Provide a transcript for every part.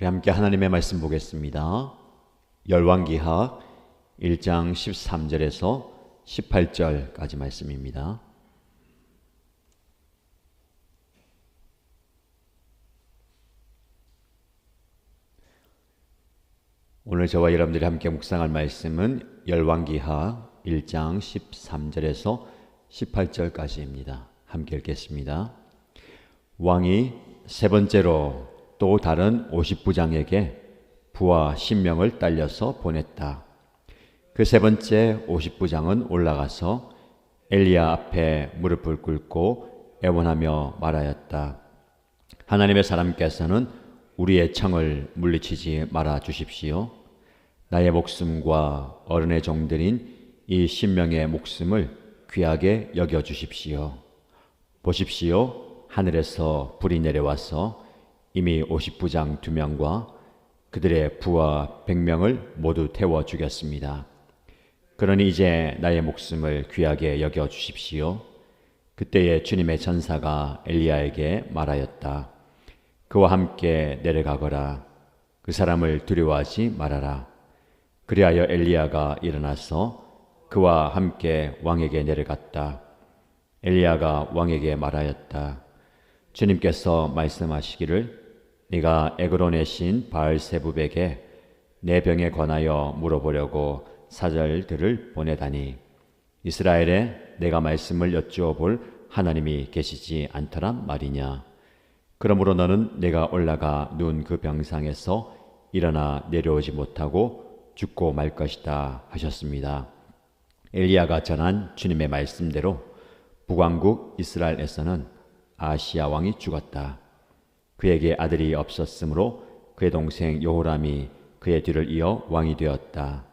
우리 함께 하나님의 말씀 보겠습니다. 열왕기하 1장 13절에서 18절까지 말씀입니다. 오늘 저와 여러분들이 함께 묵상할 말씀은 열왕기하 1장 13절에서 18절까지입니다. 함께 읽겠습니다. 왕이 세 번째로 또 다른 50부장에게 부하 10명을 딸려서 보냈다. 그 세 번째 50부장은 올라가서 엘리야 앞에 무릎을 꿇고 애원하며 말하였다. 하나님의 사람께서는 우리의 청을 물리치지 말아 주십시오. 나의 목숨과 어른의 종들인 이 10명의 목숨을 귀하게 여겨 주십시오. 보십시오. 하늘에서 불이 내려와서 이미 50부장 2명과 그들의 부하 100명을 모두 태워 죽였습니다. 그러니 이제 나의 목숨을 귀하게 여겨 주십시오. 그때에 주님의 전사가 엘리야에게 말하였다. 그와 함께 내려가거라. 그 사람을 두려워하지 말아라. 그리하여 엘리야가 일어나서 그와 함께 왕에게 내려갔다. 엘리야가 왕에게 말하였다. 주님께서 말씀하시기를 네가 에그론의 신 바알세붑에게 내 병에 관하여 물어보려고 사절들을 보내다니 이스라엘에 내가 말씀을 여쭈어 볼 하나님이 계시지 않더란 말이냐. 그러므로 너는 내가 올라가 누운 그 병상에서 일어나 내려오지 못하고 죽고 말 것이다 하셨습니다. 엘리야가 전한 주님의 말씀대로 북왕국 이스라엘에서는 아시야 왕이 죽었다. 그에게 아들이 없었으므로 그의 동생 여호람이 그의 뒤를 이어 왕이 되었다.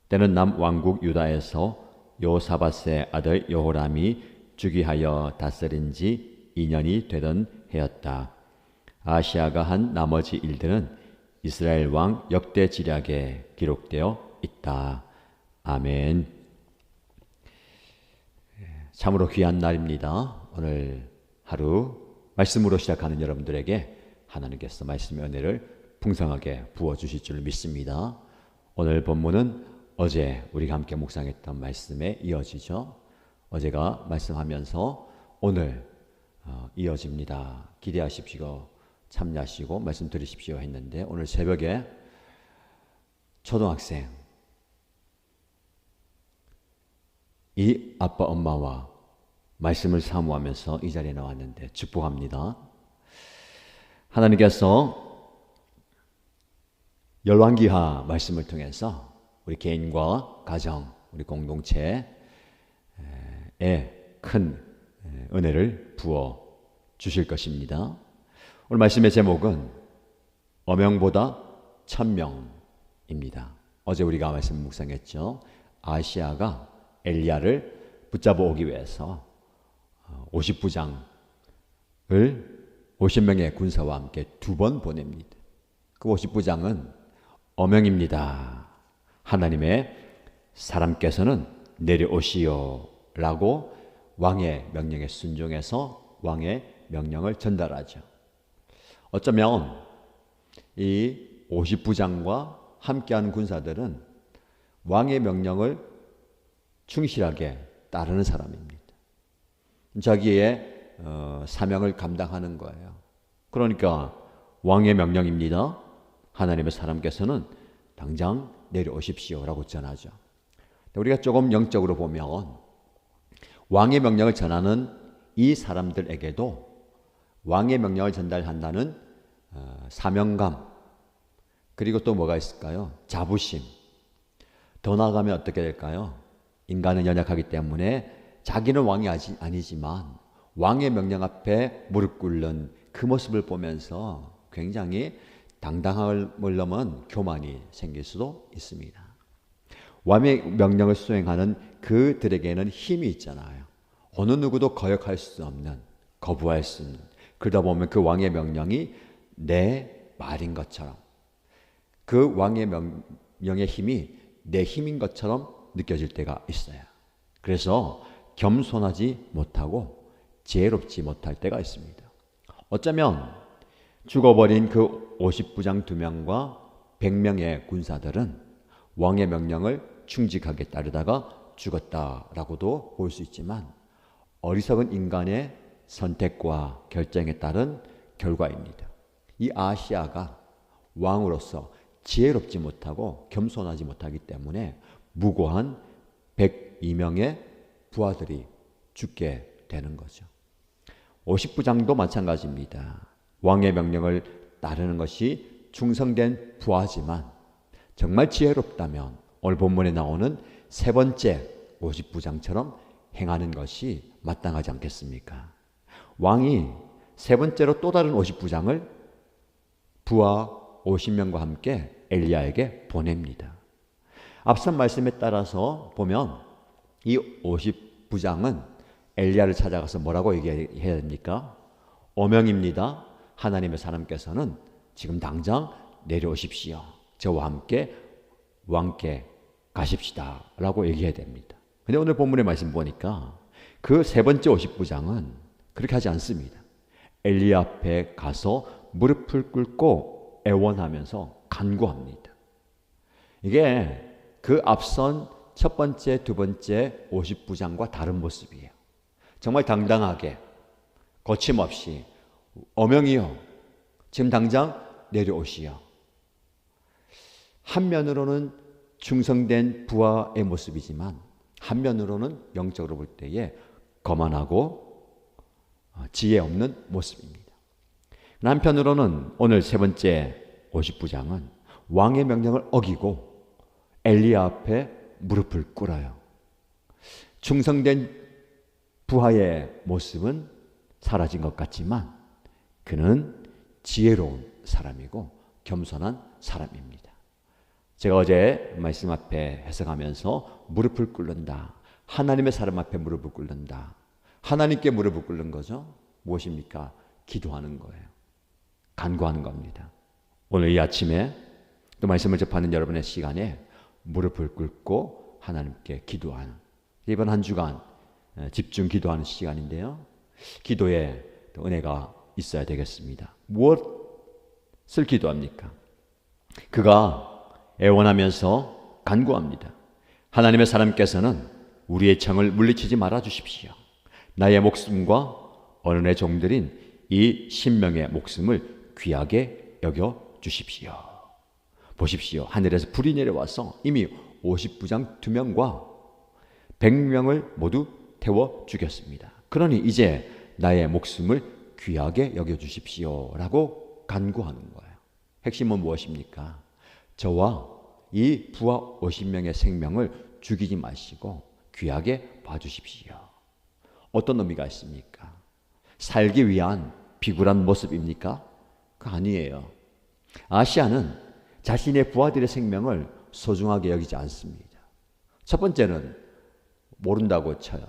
때는 남왕국 유다에서 요사밧의 아들 여호람이 즉위하여 다스린 지 2년이 되던 해였다. 아시야가 한 나머지 일들은 이스라엘 왕 역대지략에 기록되어 있다. 아멘. 참으로 귀한 날입니다. 오늘 하루 말씀으로 시작하는 여러분들에게 하나님께서 말씀의 은혜를 풍성하게 부어주실 줄 믿습니다. 오늘 본문은 어제 우리가 함께 묵상했던 말씀에 이어지죠. 어제가 말씀하면서 오늘 이어집니다. 기대하십시오. 참여하시고 말씀 들으십시오 했는데 오늘 새벽에 초등학생 이 아빠 엄마와 말씀을 사모하면서 이 자리에 나왔는데 축복합니다. 하나님께서 열왕기하 말씀을 통해서 우리 개인과 가정, 우리 공동체에 큰 은혜를 부어 주실 것입니다. 오늘 말씀의 제목은 어명보다 천명입니다. 어제 우리가 말씀 묵상했죠. 아시야가 엘리야를 붙잡아 오기 위해서 50부장을 50명의 군사와 함께 2번 보냅니다. 그 50부장은 어명입니다. 하나님의 사람께서는 내려오시오 라고 왕의 명령에 순종해서 왕의 명령을 전달하죠. 어쩌면 이 50부장과 함께하는 군사들은 왕의 명령을 충실하게 따르는 사람입니다. 자기의 사명을 감당하는 거예요. 그러니까 왕의 명령입니다. 하나님의 사람께서는 당장 내려오십시오 라고 전하죠. 우리가 조금 영적으로 보면 왕의 명령을 전하는 이 사람들에게도 왕의 명령을 전달한다는 사명감, 그리고 또 뭐가 있을까요? 자부심. 더 나아가면 어떻게 될까요? 인간은 연약하기 때문에 자기는 왕이 아니지만 왕의 명령 앞에 무릎 꿇는 그 모습을 보면서 굉장히 당당함을 넘은 교만이 생길 수도 있습니다. 왕의 명령을 수행하는 그들에게는 힘이 있잖아요. 어느 누구도 거역할 수 없는, 거부할 수 없는. 그러다 보면 그 왕의 명령이 내 말인 것처럼, 그 왕의 명령의 힘이 내 힘인 것처럼 느껴질 때가 있어요. 그래서 겸손하지 못하고 지혜롭지 못할 때가 있습니다. 어쩌면 죽어버린 그 50부장 2명과 100명의 군사들은 왕의 명령을 충직하게 따르다가 죽었다라고도 볼 수 있지만 어리석은 인간의 선택과 결정에 따른 결과입니다. 이 아시아가 왕으로서 지혜롭지 못하고 겸손하지 못하기 때문에 무고한 102명의 부하들이 죽게 되는 거죠. 50부장도 마찬가지입니다. 왕의 명령을 따르는 것이 충성된 부하지만 정말 지혜롭다면 오늘 본문에 나오는 세 번째 50부장처럼 행하는 것이 마땅하지 않겠습니까? 왕이 세 번째로 또 다른 50부장을 부하 50명과 함께 엘리야에게 보냅니다. 앞선 말씀에 따라서 보면 이 50부장은 엘리야를 찾아가서 뭐라고 얘기해야 됩니까? 어명입니다. 하나님의 사람께서는 지금 당장 내려오십시오. 저와 함께 왕께 가십시다 라고 얘기해야 됩니다. 근데 오늘 본문의 말씀 보니까 그 세 번째 50부장은 그렇게 하지 않습니다. 엘리야 앞에 가서 무릎을 꿇고 애원하면서 간구합니다. 이게 그 앞선 첫 번째, 두 번째 50부장과 다른 모습이에요. 정말 당당하게 거침없이 어명이요, 지금 당장 내려오시오. 한면으로는 충성된 부하의 모습이지만 한면으로는 영적으로 볼 때에 거만하고 지혜 없는 모습입니다. 한편으로는 오늘 세 번째 50부장은 왕의 명령을 어기고 엘리야 앞에 무릎을 꿇어요. 충성된 부하의 모습은 사라진 것 같지만 그는 지혜로운 사람이고 겸손한 사람입니다. 제가 어제 말씀 앞에 해석하면서 무릎을 꿇는다. 하나님의 사람 앞에 무릎을 꿇는다. 하나님께 무릎을 꿇는 거죠. 무엇입니까? 기도하는 거예요. 간구하는 겁니다. 오늘 이 아침에 또 말씀을 접하는 여러분의 시간에 무릎을 꿇고 하나님께 기도하는, 이번 한 주간 집중 기도하는 시간인데요. 기도에 또 은혜가 있어야 되겠습니다. 무엇을 기도합니까? 그가 애원하면서 간구합니다. 하나님의 사람께서는 우리의 청을 물리치지 말아 주십시오. 나의 목숨과 어느 내 종들인 이 신명의 목숨을 귀하게 여겨 주십시오. 보십시오. 하늘에서 불이 내려와서 이미 50부장 2명과 100명을 모두 태워 죽였습니다. 그러니 이제 나의 목숨을 귀하게 여겨 주십시오 라고 간구하는 거예요. 핵심은 무엇입니까? 저와 이 부하 50명의 생명을 죽이지 마시고 귀하게 봐주십시오. 어떤 의미가 있습니까? 살기 위한 비굴한 모습입니까? 그거 아니에요. 아시아는 자신의 부하들의 생명을 소중하게 여기지 않습니다. 첫 번째는 모른다고 쳐요.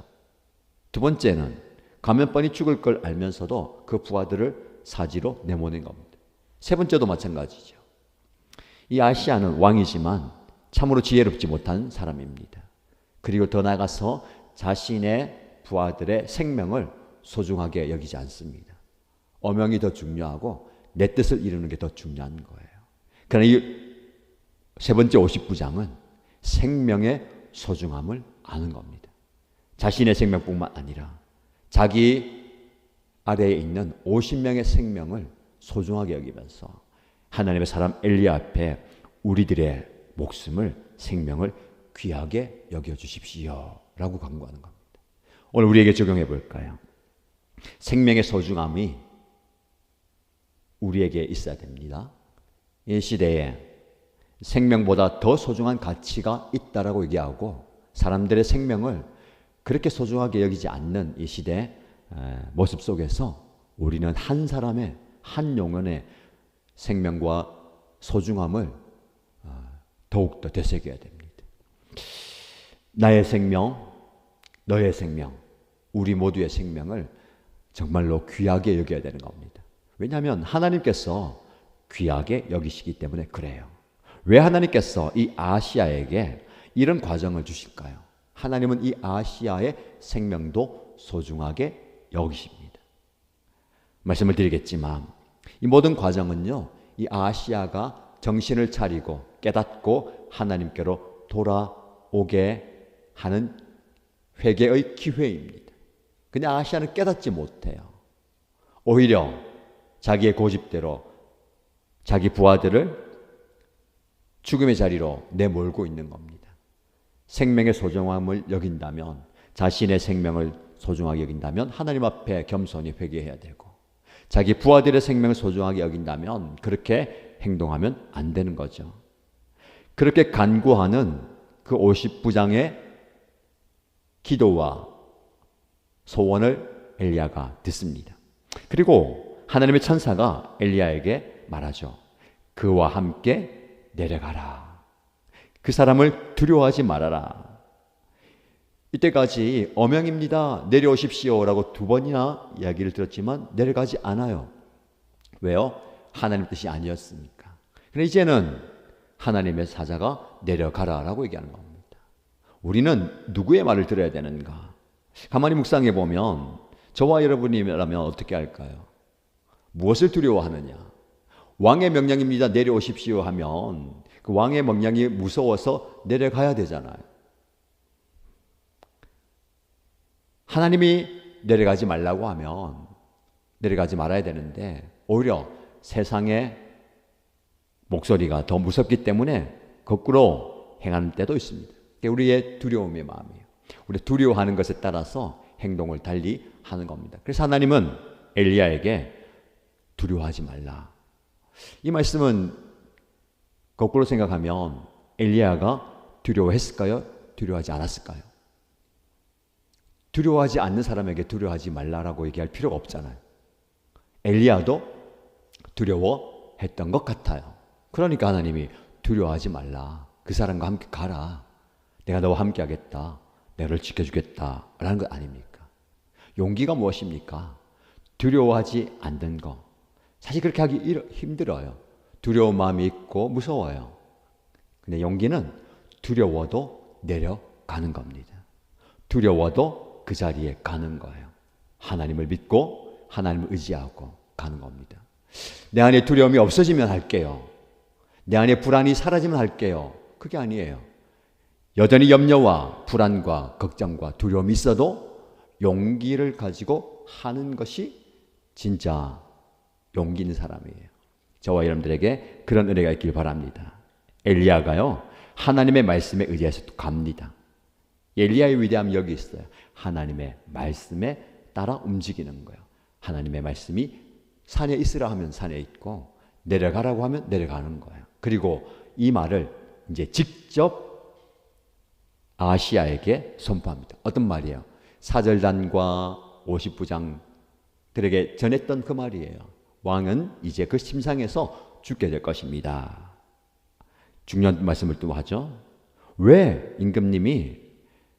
두 번째는 가면 뻔히 죽을 걸 알면서도 그 부하들을 사지로 내모는 겁니다. 세 번째도 마찬가지죠. 이 아시아는 왕이지만 참으로 지혜롭지 못한 사람입니다. 그리고 더 나아가서 자신의 부하들의 생명을 소중하게 여기지 않습니다. 어명이 더 중요하고 내 뜻을 이루는 게 더 중요한 거예요. 그러나 이 세 번째 50부장은 생명의 소중함을 아는 겁니다. 자신의 생명뿐만 아니라 자기 아래에 있는 50명의 생명을 소중하게 여기면서 하나님의 사람 엘리야 앞에 우리들의 목숨을, 생명을 귀하게 여겨주십시오 라고 간구하는 겁니다. 오늘 우리에게 적용해 볼까요? 생명의 소중함이 우리에게 있어야 됩니다. 이 시대에 생명보다 더 소중한 가치가 있다라고 얘기하고 사람들의 생명을 그렇게 소중하게 여기지 않는 이 시대의 모습 속에서 우리는 한 사람의, 한 영혼의 생명과 소중함을 더욱더 되새겨야 됩니다. 나의 생명, 너의 생명, 우리 모두의 생명을 정말로 귀하게 여겨야 되는 겁니다. 왜냐하면 하나님께서 귀하게 여기시기 때문에 그래요. 왜 하나님께서 이 아시아에게 이런 과정을 주실까요? 하나님은 이 아시아의 생명도 소중하게 여기십니다. 말씀을 드리겠지만 이 모든 과정은요, 이 아하시아가 정신을 차리고 깨닫고 하나님께로 돌아오게 하는 회개의 기회입니다. 근데 아하시아는 깨닫지 못해요. 오히려 자기의 고집대로 자기 부하들을 죽음의 자리로 내몰고 있는 겁니다. 생명의 소중함을 여긴다면, 자신의 생명을 소중하게 여긴다면 하나님 앞에 겸손히 회개해야 되고, 자기 부하들의 생명을 소중하게 여긴다면 그렇게 행동하면 안 되는 거죠. 그렇게 간구하는 그 50부장의 기도와 소원을 엘리야가 듣습니다. 그리고 하나님의 천사가 엘리야에게 말하죠. 그와 함께 내려가라. 그 사람을 두려워하지 말아라. 이때까지 어명입니다, 내려오십시오라고 2번이나 이야기를 들었지만 내려가지 않아요. 왜요? 하나님 뜻이 아니었으니까. 그런데 이제는 하나님의 사자가 내려가라라고 얘기하는 겁니다. 우리는 누구의 말을 들어야 되는가? 가만히 묵상해 보면 저와 여러분이라면 어떻게 할까요? 무엇을 두려워하느냐? 왕의 명령입니다, 내려오십시오 하면 그 왕의 명령이 무서워서 내려가야 되잖아요. 하나님이 내려가지 말라고 하면 내려가지 말아야 되는데 오히려 세상의 목소리가 더 무섭기 때문에 거꾸로 행하는 때도 있습니다. 그게 우리의 두려움의 마음이에요. 우리 두려워하는 것에 따라서 행동을 달리 하는 겁니다. 그래서 하나님은 엘리야에게 두려워하지 말라. 이 말씀은 거꾸로 생각하면 엘리야가 두려워했을까요? 두려워하지 않았을까요? 두려워하지 않는 사람에게 두려워하지 말라라고 얘기할 필요가 없잖아요. 엘리야도 두려워했던 것 같아요. 그러니까 하나님이 두려워하지 말라. 그 사람과 함께 가라. 내가 너와 함께 하겠다. 너를 지켜주겠다. 라는 것 아닙니까? 용기가 무엇입니까? 두려워하지 않는 것. 사실 그렇게 하기 힘들어요. 두려운 마음이 있고 무서워요. 근데 용기는 두려워도 내려가는 겁니다. 두려워도 그 자리에 가는 거예요. 하나님을 믿고 하나님을 의지하고 가는 겁니다. 내 안에 두려움이 없어지면 할게요. 내 안에 불안이 사라지면 할게요. 그게 아니에요. 여전히 염려와 불안과 걱정과 두려움이 있어도 용기를 가지고 하는 것이 진짜 용기 있는 사람이에요. 저와 여러분들에게 그런 은혜가 있길 바랍니다. 엘리야가요, 하나님의 말씀에 의지해서 또 갑니다. 엘리야의 위대함이 여기 있어요. 하나님의 말씀에 따라 움직이는 거예요. 하나님의 말씀이 산에 있으라 하면 산에 있고 내려가라고 하면 내려가는 거예요. 그리고 이 말을 이제 직접 아하시아에게 선포합니다. 어떤 말이에요? 사절단과 50부장들에게 전했던 그 말이에요. 왕은 이제 그 심상에서 죽게 될 것입니다. 중요한 말씀을 또 하죠. 왜 임금님이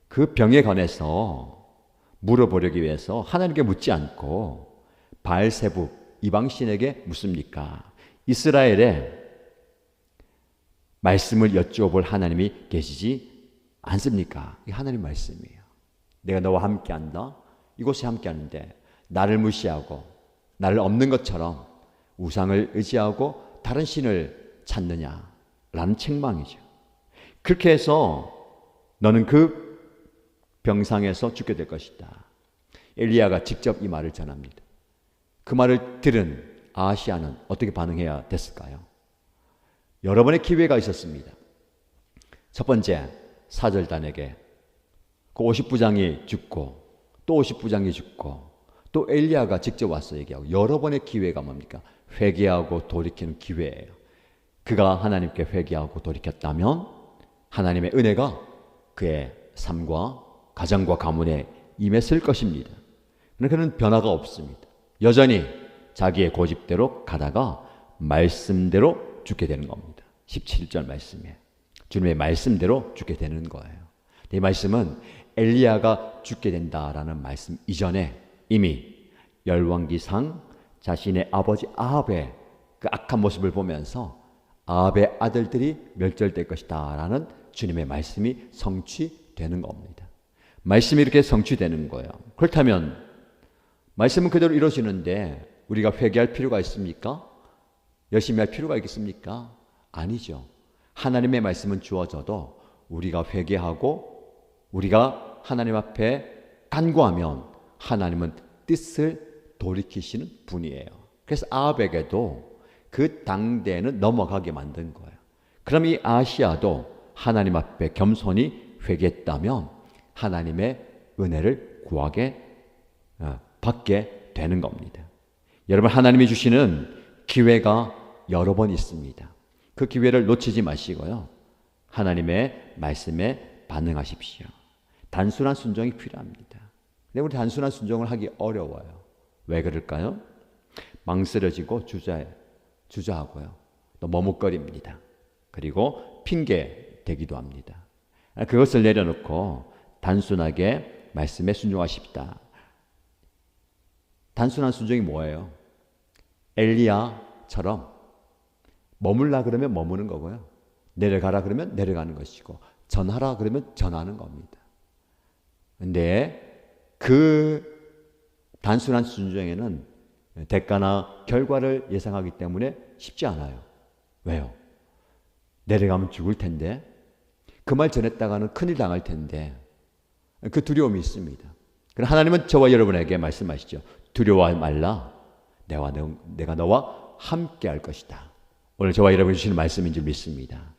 그 병에 관해서 물어보려기 위해서 하나님께 묻지 않고 바알세부 이방신에게 묻습니까? 이스라엘에 말씀을 여쭈어볼 하나님이 계시지 않습니까? 이게 하나님 말씀이에요. 내가 너와 함께한다. 이곳에 함께하는데 나를 무시하고 나를 없는 것처럼 우상을 의지하고 다른 신을 찾느냐라는 책망이죠. 그렇게 해서 너는 그 병상에서 죽게 될 것이다. 엘리야가 직접 이 말을 전합니다. 그 말을 들은 아하시아는 어떻게 반응해야 됐을까요? 여러 번의 기회가 있었습니다. 첫 번째, 사절단에게 그 50부장이 죽고 또 50부장이 죽고 또 엘리야가 직접 와서 얘기하고 여러 번의 기회가 뭡니까? 회개하고 돌이키는 기회예요. 그가 하나님께 회개하고 돌이켰다면 하나님의 은혜가 그의 삶과 가정과 가문에 임했을 것입니다. 그러나 그는 변화가 없습니다. 여전히 자기의 고집대로 가다가 말씀대로 죽게 되는 겁니다. 17절 말씀에 주님의 말씀대로 죽게 되는 거예요. 이 말씀은 엘리야가 죽게 된다라는 말씀 이전에 이미 열왕기상 자신의 아버지 아합의 그 악한 모습을 보면서 아합의 아들들이 멸절될 것이다 라는 주님의 말씀이 성취되는 겁니다. 말씀이 이렇게 성취되는 거예요. 그렇다면 말씀은 그대로 이루어지는데 우리가 회개할 필요가 있습니까? 열심히 할 필요가 있겠습니까? 아니죠. 하나님의 말씀은 주어져도 우리가 회개하고 우리가 하나님 앞에 간구하면 하나님은 뜻을 돌이키시는 분이에요. 그래서 아합에게도 그 당대에는 넘어가게 만든 거예요. 그럼 이 아시아도 하나님 앞에 겸손히 회개했다면 하나님의 은혜를 받게 되는 겁니다. 여러분, 하나님이 주시는 기회가 여러 번 있습니다. 그 기회를 놓치지 마시고요. 하나님의 말씀에 반응하십시오. 단순한 순종이 필요합니다. 근데 우리 단순한 순종을 하기 어려워요. 왜 그럴까요? 망설여지고 주저하고요. 또 머뭇거립니다. 그리고 핑계 대기도 합니다. 그것을 내려놓고 단순하게 말씀에 순종하십시다. 단순한 순종이 뭐예요? 엘리야처럼 머물라 그러면 머무는 거고요. 내려가라 그러면 내려가는 것이고 전하라 그러면 전하는 겁니다. 근데 그 단순한 순종에는 대가나 결과를 예상하기 때문에 쉽지 않아요. 왜요? 내려가면 죽을 텐데, 그 말 전했다가는 큰일 당할 텐데, 그 두려움이 있습니다. 그러나 하나님은 저와 여러분에게 말씀하시죠. 두려워하지 말라. 내가 너와 함께 할 것이다. 오늘 저와 여러분이 주시는 말씀인 줄 믿습니다.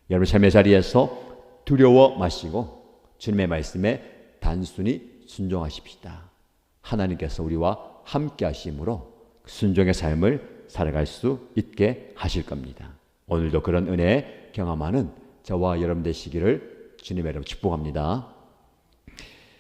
여러분 삶의 자리에서 두려워 마시고 주님의 말씀에 단순히 순종하십시다. 하나님께서 우리와 함께 하심으로 순종의 삶을 살아갈 수 있게 하실 겁니다. 오늘도 그런 은혜에 경험하는 저와 여러분 되시기를 주님의 이름으로 축복합니다.